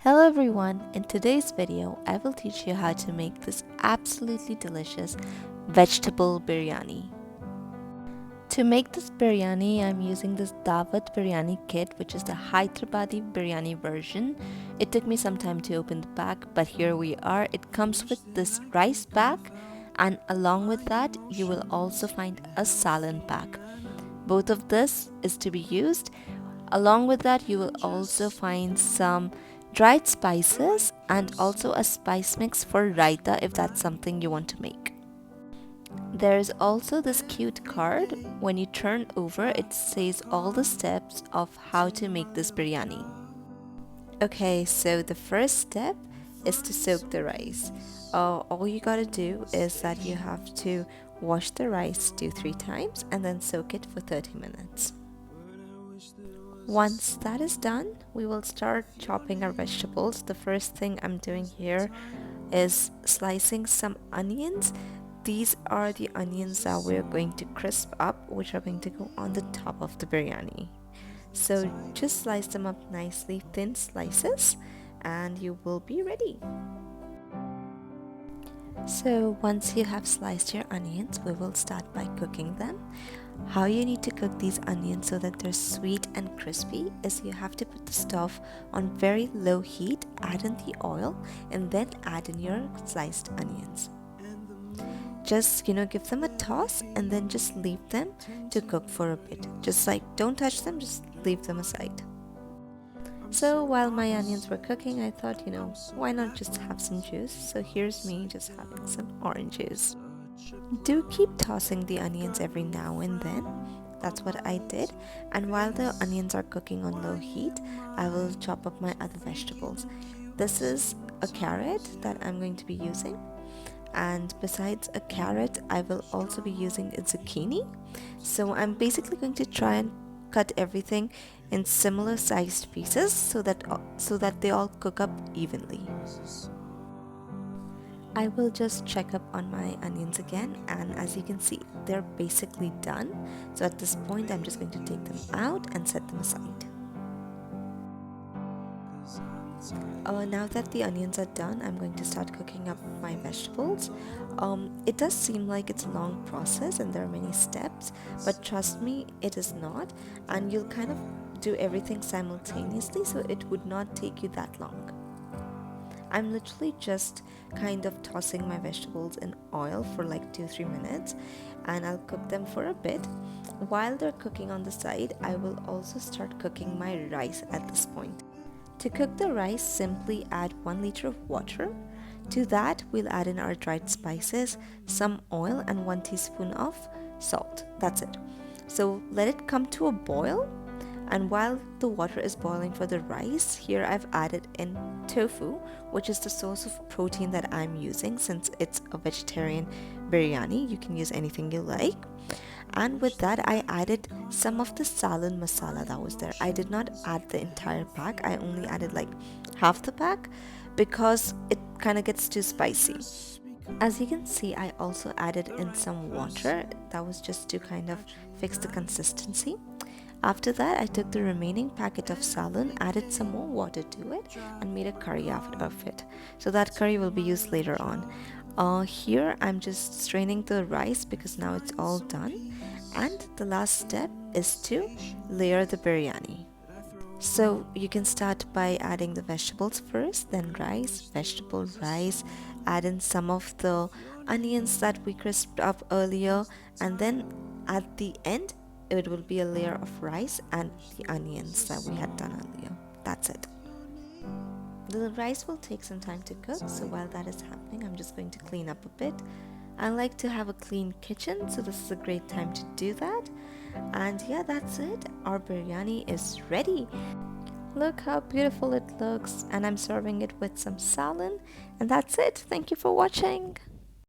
Hello everyone, in today's video I will teach you how to make this absolutely delicious vegetable biryani. To make this biryani I'm using this Daawat biryani kit, which is the Hyderabadi biryani version. It took me some time to open the pack, but here we are. It comes with this rice pack, and along with that you will also find a salan pack. Both of this is to be used. Along with that, you will also find some dried spices and also a spice mix for raita if that's something you want to make. There's also this cute card. When you turn over, it says all the steps of how to make this biryani. Okay, so the first step is to soak the rice. All you gotta do is that you have to wash the rice 2-3 times and then soak it for 30 minutes. Once that is done, we will start chopping our vegetables. The first thing I'm doing here is slicing some onions. These are the onions that we're going to crisp up, which are going to go on the top of the biryani. So just slice them up nicely, thin slices, and you will be ready. So once you have sliced your onions, we will start by cooking them. How you need to cook these onions so that they're sweet and crispy is you have to put the stove on very low heat, add in the oil, and then add in your sliced onions. Just give them a toss and then just leave them to cook for a bit. Just like don't touch them, just leave them aside. So while my onions were cooking, I thought, why not just have some juice? So here's me just having some orange juice. Do keep tossing the onions every now and then. That's what I did. And while the onions are cooking on low heat, I will chop up my other vegetables. This is a carrot that I'm going to be using. And besides a carrot, I will also be using a zucchini. So I'm basically going to try and cut everything in similar sized pieces so that they all cook up evenly. I will just check up on my onions again, and as you can see, they're basically done. So at this point I'm just going to take them out and set them aside. Now that the onions are done, I'm going to start cooking up my vegetables. It does seem like it's a long process and there are many steps, but trust me, it is not, and you'll kind of do everything simultaneously, so it would not take you that long. I'm literally just kind of tossing my vegetables in oil for like 2-3 minutes, and I'll cook them for a bit. While they're cooking on the side, I will also start cooking my rice at this point. To cook the rice, simply add 1 liter of water. To that, we'll add in our dried spices, some oil, and 1 teaspoon of salt. That's it. So let it come to a boil. And while the water is boiling for the rice, here I've added in tofu, which is the source of protein that I'm using since it's a vegetarian biryani. You can use anything you like. And with that, I added some of the salan masala that was there. I did not add the entire pack. I only added like half the pack because it kind of gets too spicy. As you can see, I also added in some water. That was just to kind of fix the consistency. After that, I took the remaining packet of salan, added some more water to it, and made a curry out of it. So that curry will be used later on. Here, I'm just straining the rice because now it's all done. And the last step is to layer the biryani. So you can start by adding the vegetables first, then rice, vegetable, rice, add in some of the onions that we crisped up earlier, and then at the end, it will be a layer of rice and the onions that we had done earlier. That's it. The rice will take some time to cook, so while that is happening, I'm just going to clean up a bit. I like to have a clean kitchen, so this is a great time to do that. And yeah, that's it. Our biryani is ready. Look how beautiful it looks, and I'm serving it with some salan. And that's it. Thank you for watching.